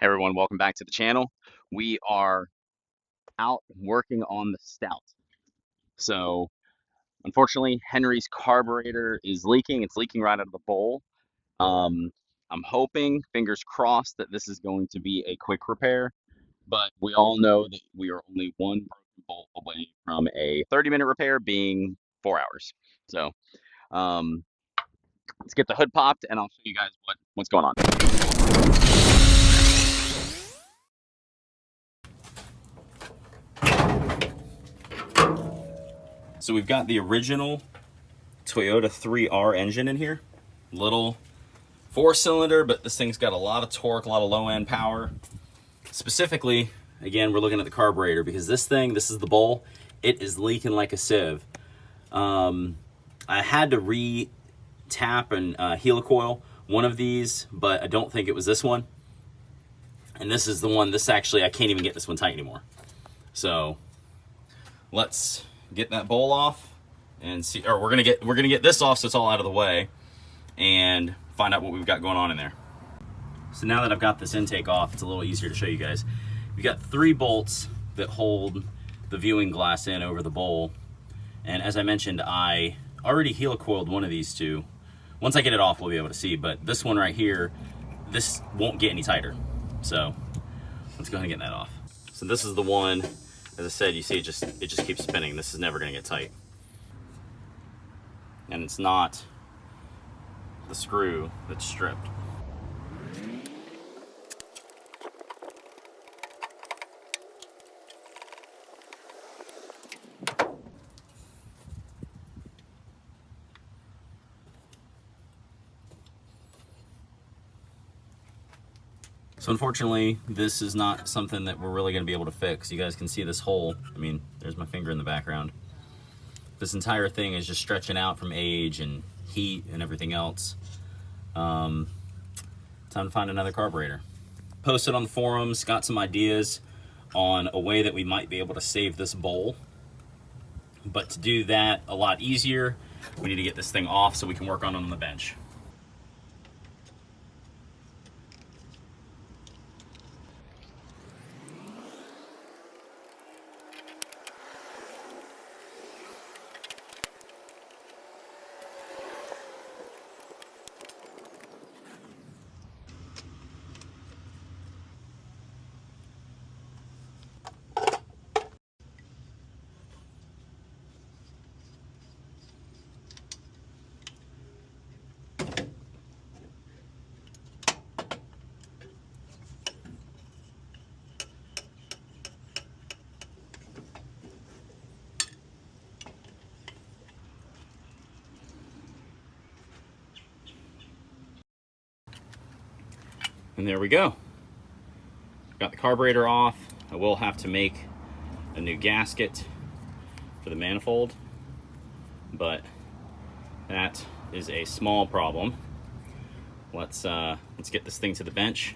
Everyone, welcome back to the channel. We are out working on the Stout. So, unfortunately, Henry's carburetor is leaking. It's leaking right out of the bowl. Um, I'm hoping, fingers crossed, that this is going to be a quick repair, but we all know that we are only one broken bolt away from a 30-minute repair being 4 hours. So, um, let's get the hood popped and I'll show you guys what's going on. So we've got the original Toyota 3R engine in here. Little 4-cylinder, but this thing's got a lot of torque, a lot of low-end power. Specifically, again, we're looking at the carburetor because this is the bowl, it is leaking like a sieve. I had to re-tap and helicoil one of these, but I don't think it was this one. And this is the one, actually, I can't even get this one tight anymore. So let's get that bowl off and see, or we're gonna get this off so it's all out of the way and find out what we've got going on in there. So now that I've got this intake off, it's a little easier to show you guys. We've got 3 bolts that hold the viewing glass in over the bowl. And as I mentioned, I already helicoiled one of these two. Once I get it off, we'll be able to see, but this one right here, this won't get any tighter. So let's go ahead and get that off. So this is the one, as I said, you see it just keeps spinning. This is never gonna get tight. And it's not the screw that's stripped. So unfortunately, this is not something that we're really gonna be able to fix. You guys can see this hole. I mean, there's my finger in the background. This entire thing is just stretching out from age and heat and everything else. Time to find another carburetor. Posted on the forums, got some ideas on a way that we might be able to save this bowl. But to do that a lot easier, we need to get this thing off so we can work on it on the bench. And there we go. Got the carburetor off. I will have to make a new gasket for the manifold, but that is a small problem. Let's get this thing to the bench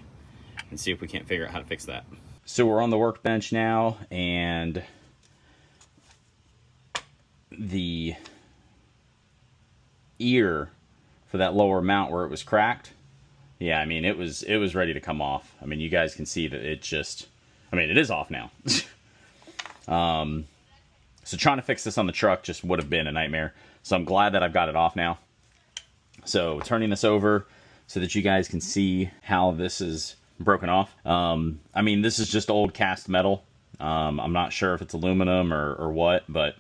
and see if we can't figure out how to fix that. So we're on the workbench now, and the ear for that lower mount where it was cracked, yeah, I mean, it was ready to come off. I mean, you guys can see that it just, I mean, it is off now. So trying to fix this on the truck just would have been a nightmare. So I'm glad that I've got it off now. So turning this over so that you guys can see how this is broken off. I mean, this is just old cast metal. I'm not sure if it's aluminum or what, but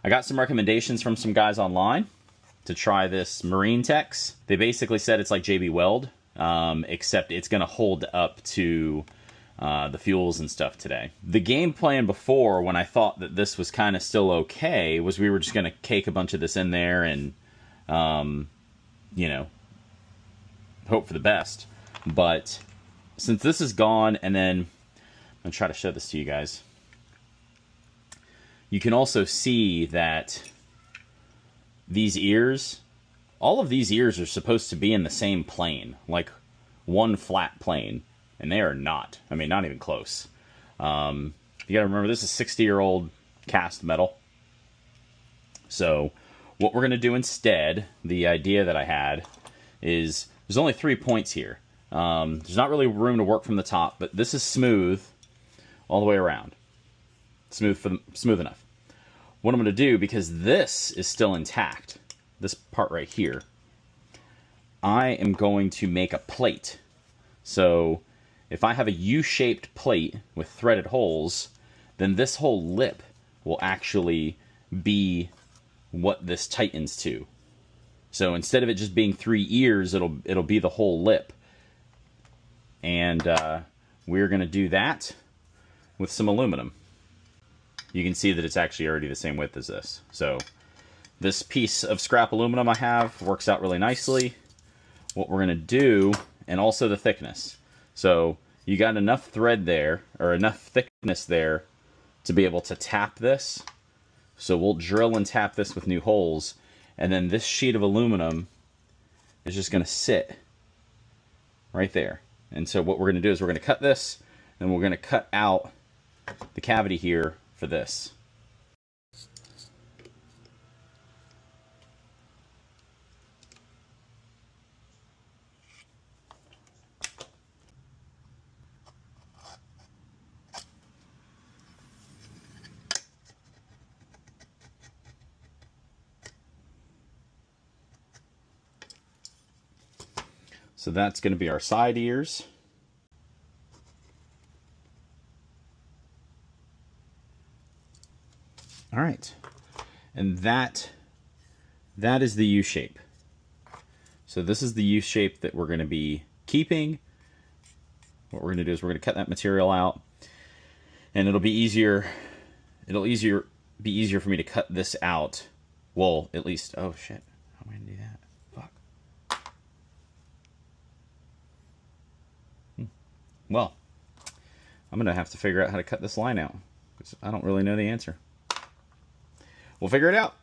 I got some recommendations from some guys online to try this Marine Tex. They basically said it's like JB Weld, except it's gonna hold up to the fuels and stuff today. The game plan before, when I thought that this was kind of still okay, was we were just gonna cake a bunch of this in there and, you know, hope for the best. But since this is gone, and then I'm gonna try to show this to you guys. You can also see that these ears, all of these ears are supposed to be in the same plane, like one flat plane, and they are not. I mean, not even close. You gotta remember, this is 60-year-old cast metal. So what we're gonna do instead, the idea that I had, is there's only 3 points here. There's not really room to work from the top, but this is smooth all the way around. Smooth enough. What I'm going to do, because this is still intact, this part right here, I am going to make a plate. So if I have a U-shaped plate with threaded holes, then this whole lip will actually be what this tightens to. So instead of it just being 3 ears, it'll be the whole lip. And we're going to do that with some aluminum. You can see that it's actually already the same width as this. So this piece of scrap aluminum I have works out really nicely. What we're going to do, and also the thickness. So you got enough thread there, or enough thickness there, to be able to tap this. So we'll drill and tap this with new holes, and then this sheet of aluminum is just going to sit right there. And so what we're going to do is we're going to cut this, and we're going to cut out the cavity here for this. So that's going to be our side ears. All right. And that is the U shape. So this is the U shape that we're going to be keeping. What we're going to do is we're going to cut that material out, and it'll be easier. It'll be easier for me to cut this out. Well, at least, oh shit. How am I going to do that? Well, I'm going to have to figure out how to cut this line out, because I don't really know the answer. We'll figure it out.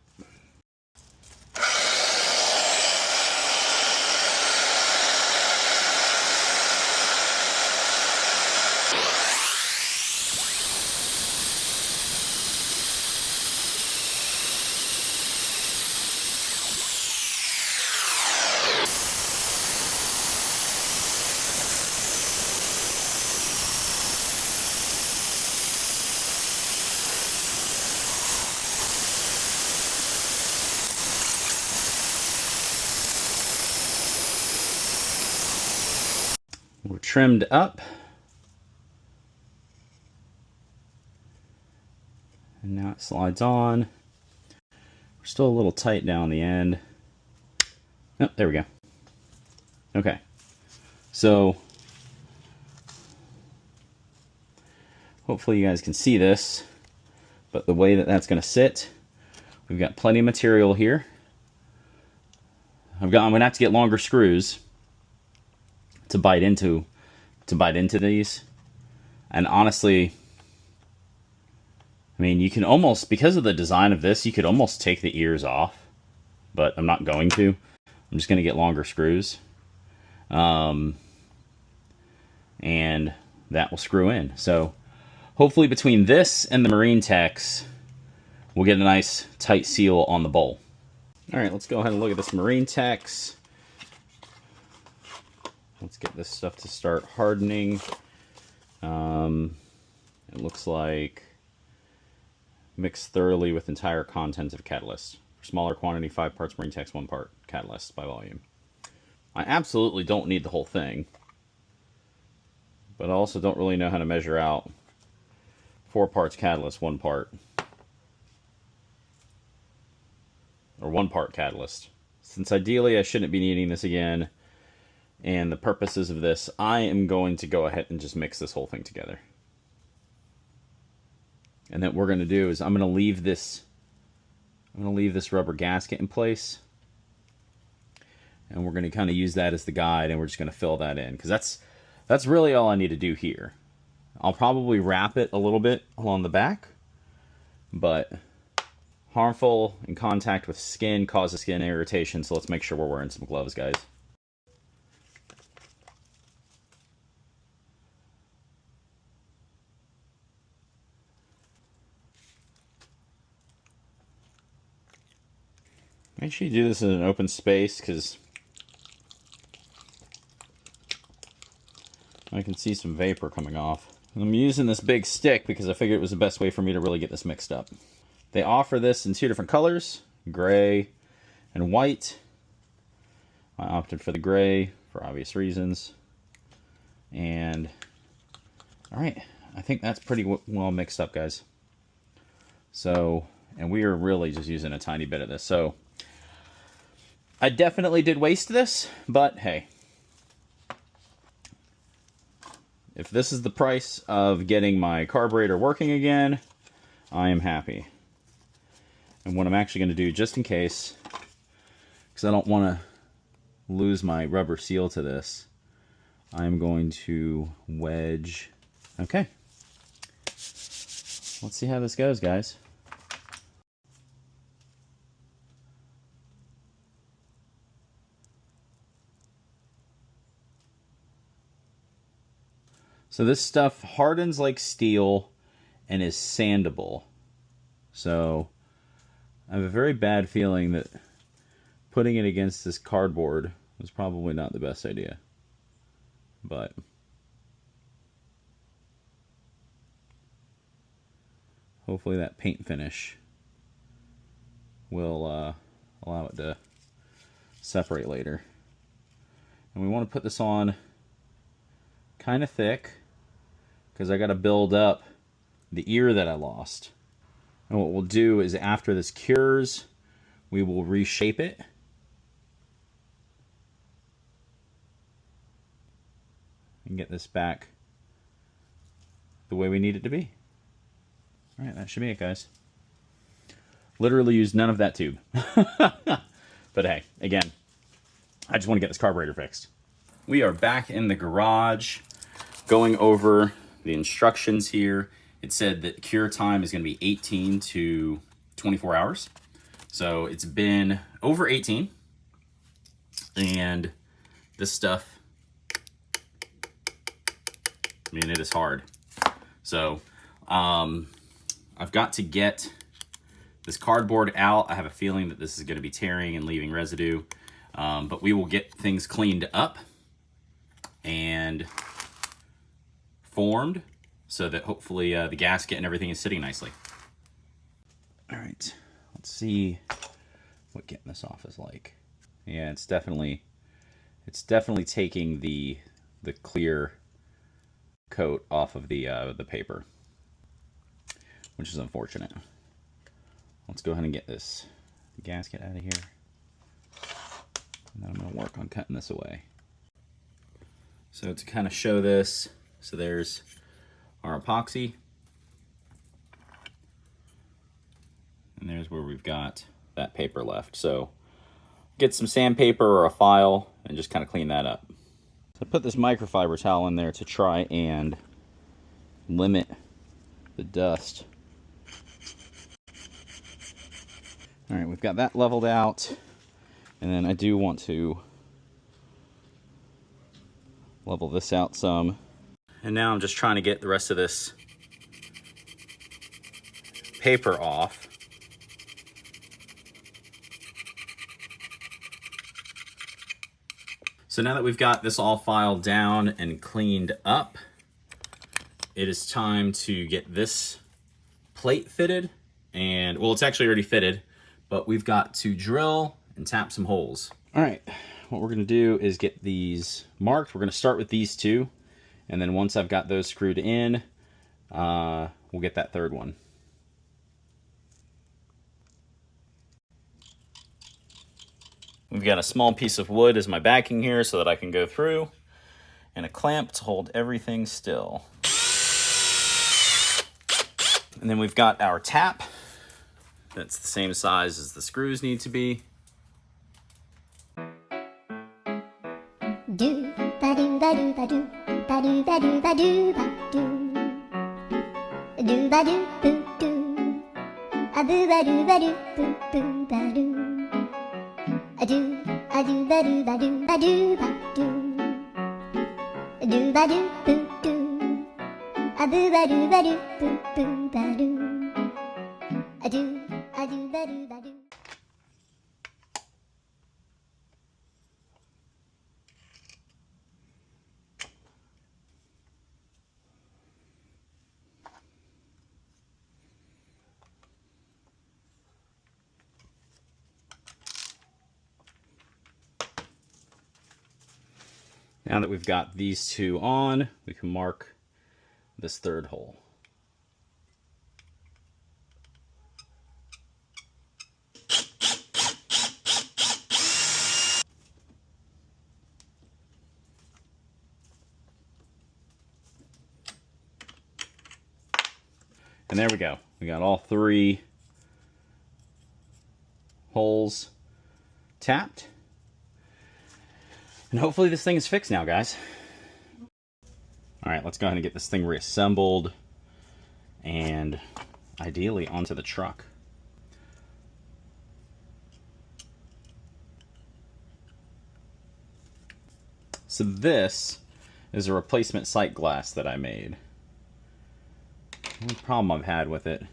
We're trimmed up. And now it slides on. We're still a little tight down the end. Oh, there we go. Okay. So hopefully you guys can see this, but the way that that's going to sit, we've got plenty of material here. I'm going to have to get longer screws to bite into these. And honestly, I mean, you can almost, because of the design of this, you could almost take the ears off, but I'm not going to. I'm just going to get longer screws. And that will screw in. So hopefully between this and the Marine Tex, we'll get a nice tight seal on the bowl. All right, let's go ahead and look at this Marine Tex. Let's get this stuff to start hardening. It looks like mixed thoroughly with entire content of catalyst. For smaller quantity, 5 parts Marine Tex, 1 part catalyst by volume. I absolutely don't need the whole thing, but I also don't really know how to measure out 4 parts catalyst, 1 part. Or 1 part catalyst. Since ideally I shouldn't be needing this again, and the purposes of this, I am going to go ahead and just mix this whole thing together. And then what we're going to do is I'm going to leave this rubber gasket in place. And we're going to kind of use that as the guide, and we're just going to fill that in, because that's really all I need to do here. I'll probably wrap it a little bit along the back, but harmful in contact with skin causes skin irritation, so let's make sure we're wearing some gloves, guys. Make sure you do this in an open space, because I can see some vapor coming off. I'm using this big stick because I figured it was the best way for me to really get this mixed up. They offer this in 2 different colors, gray and white. I opted for the gray for obvious reasons. And, all right, I think that's pretty well mixed up, guys. So, and we are really just using a tiny bit of this. So, I definitely did waste this, but hey. If this is the price of getting my carburetor working again, I am happy. And what I'm actually going to do, just in case, because I don't want to lose my rubber seal to this, I'm going to wedge. Okay. Let's see how this goes, guys. So this stuff hardens like steel and is sandable. So I have a very bad feeling that putting it against this cardboard was probably not the best idea. But hopefully that paint finish will allow it to separate later. And we want to put this on kind of thick, because I got to build up the ear that I lost. And what we'll do is after this cures, we will reshape it. And get this back the way we need it to be. All right, that should be it, guys. Literally used none of that tube. But hey, again, I just want to get this carburetor fixed. We are back in the garage going over the instructions here. It said that cure time is going to be 18 to 24 hours. So it's been over 18. And this stuff, I mean, it is hard. So I've got to get this cardboard out. I have a feeling that this is going to be tearing and leaving residue. But we will get things cleaned up and formed so that hopefully the gasket and everything is sitting nicely. All right, let's see what getting this off is like. Yeah, it's definitely taking the clear coat off of the paper, which is unfortunate. Let's go ahead and get this gasket out of here. And then I'm going to work on cutting this away. So to kind of show this, so there's our epoxy. And there's where we've got that paper left. So get some sandpaper or a file and just kind of clean that up. So I put this microfiber towel in there to try and limit the dust. All right, we've got that leveled out. And then I do want to level this out some. And now I'm just trying to get the rest of this paper off. So now that we've got this all filed down and cleaned up, it is time to get this plate fitted. And, well, it's actually already fitted, but we've got to drill and tap some holes. All right, what we're gonna do is get these marked. We're gonna start with these two, and then once I've got those screwed in, we'll get that third one. We've got a small piece of wood as my backing here so that I can go through, and a clamp to hold everything still. And then we've got our tap. That's the same size as the screws need to be. Do ba do ba do ba do ba do ba do ba do ba do ba do boo do a boo ba do boo boo ba do a do ba do ba do ba do ba do ba do boo do a boo ba do boo boo ba do a do ba do ba do. Now that we've got these two on, we can mark this third hole. And there we go. We got all three holes tapped. And hopefully this thing is fixed now, guys. All right, let's go ahead and get this thing reassembled and ideally onto the truck. So this is a replacement sight glass that I made. The only problem I've had with it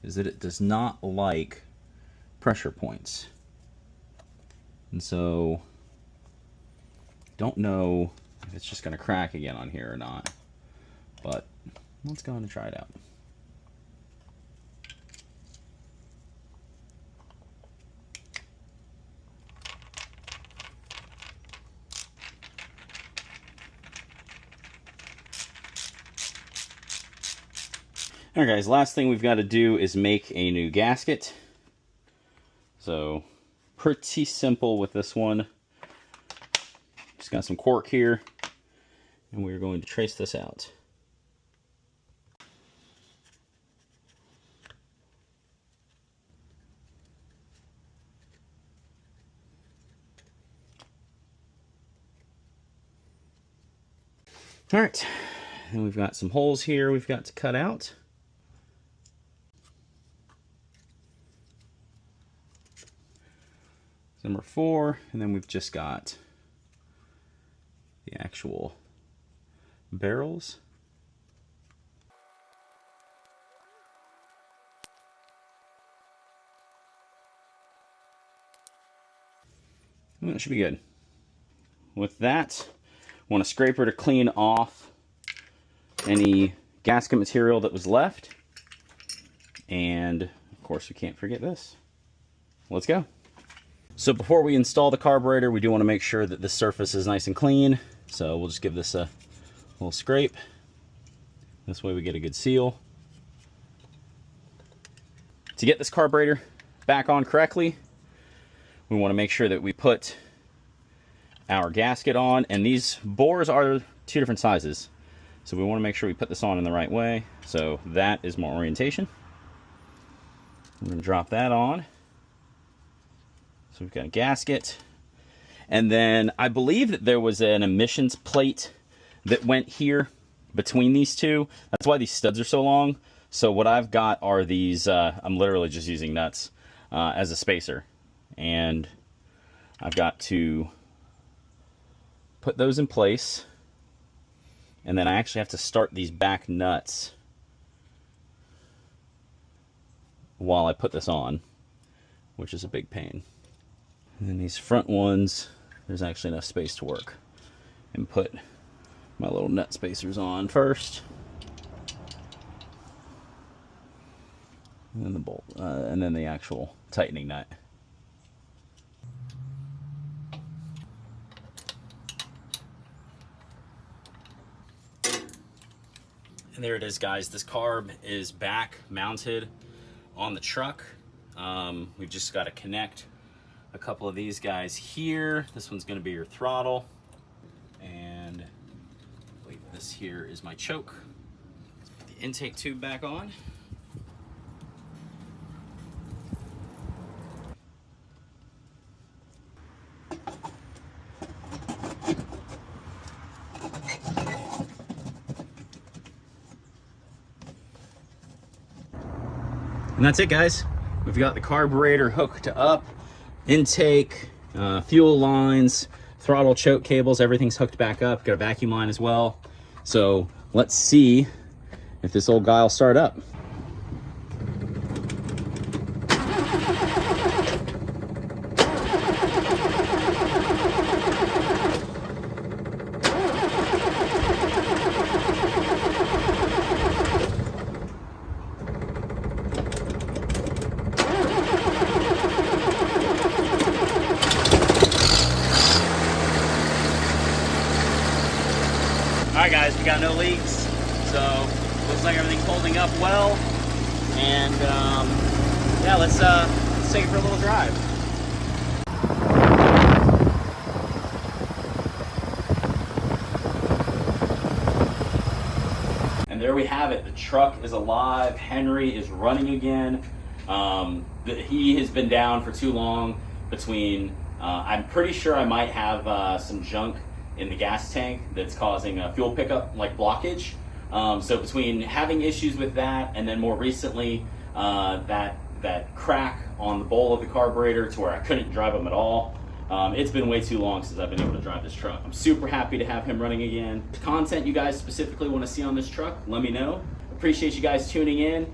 is that it does not like pressure points. And so don't know if it's just going to crack again on here or not. But let's go ahead and try it out. Alright guys, last thing we've got to do is make a new gasket. So, pretty simple with this one. Just got some cork here, and we're going to trace this out. Alright, and we've got some holes here we've got to cut out. Number 4, and then we've just got the actual barrels. And that should be good. With that, I want a scraper to clean off any gasket material that was left. And of course we can't forget this. Let's go. So before we install the carburetor, we do want to make sure that the surface is nice and clean. So we'll just give this a little scrape. This way we get a good seal. To get this carburetor back on correctly, we want to make sure that we put our gasket on. And these bores are 2 different sizes. So we want to make sure we put this on in the right way. So that is my orientation. I'm going to drop that on. So we've got a gasket, and then I believe that there was an emissions plate that went here between these two. That's why these studs are so long. So what I've got are these, I'm literally just using nuts as a spacer. And I've got to put those in place. And then I actually have to start these back nuts while I put this on, which is a big pain. And then these front ones, there's actually enough space to work. And put my little nut spacers on first. And then the bolt, and then the actual tightening nut. And there it is, guys. This carb is back mounted on the truck. We've just got to connect a couple of these guys here. This one's going to be your throttle, and I believe this here is my choke. Let's put the intake tube back on. And that's it, guys. We've got the carburetor hooked up. Intake, fuel lines, throttle choke cables, everything's hooked back up. Got a vacuum line as well. So let's see if this old guy will start up. leaks. So looks like everything's holding up well. And yeah, let's take it for a little drive. And there we have it. The truck is alive. Henry is running again. He has been down for too long. Between, I'm pretty sure I might have some junk in the gas tank that's causing a fuel pickup like blockage. So between having issues with that, and then more recently that crack on the bowl of the carburetor to where I couldn't drive them at all. It's been way too long since I've been able to drive this truck. I'm super happy to have him running again. Content you guys specifically want to see on this truck, let me know. Appreciate you guys tuning in.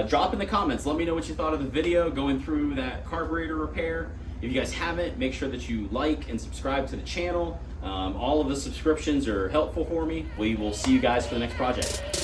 Drop in the comments, let me know what you thought of the video going through that carburetor repair. If you guys haven't, make sure that you like and subscribe to the channel. All of the subscriptions are helpful for me. We will see you guys for the next project.